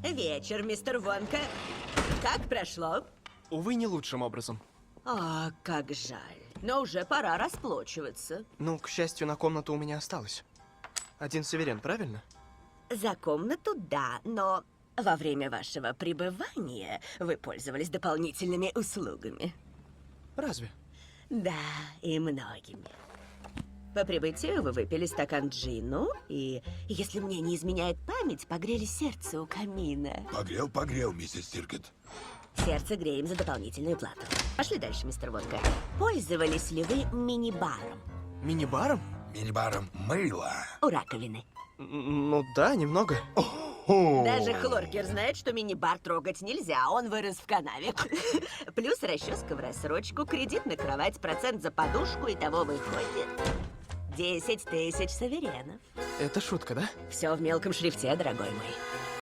Вечер, мистер Вонка. Как прошло? Увы, не лучшим образом. О, как жаль. Но уже пора расплачиваться. Ну, к счастью, на комнату у меня осталось. Один суверен, правильно? За комнату, да, но во время вашего пребывания вы пользовались дополнительными услугами. Разве? Да, и многими. По прибытию вы выпили стакан джину и, если мне не изменяет память, погрели сердце у камина. Погрел, миссис Тиркет. Сердце греем за дополнительную плату. Пошли дальше, мистер Вонка. Пользовались ли вы мини-баром Мини-баром? Мини-баром мыло. у раковины? Ну да, немного. Даже Хлоркер знает, что мини-бар трогать нельзя, он вырос в канаве. Плюс расческа в рассрочку, кредит на кровать, процент за подушку, и того выходит 10 000 суверенов. Это шутка, да? Все в мелком шрифте, дорогой мой.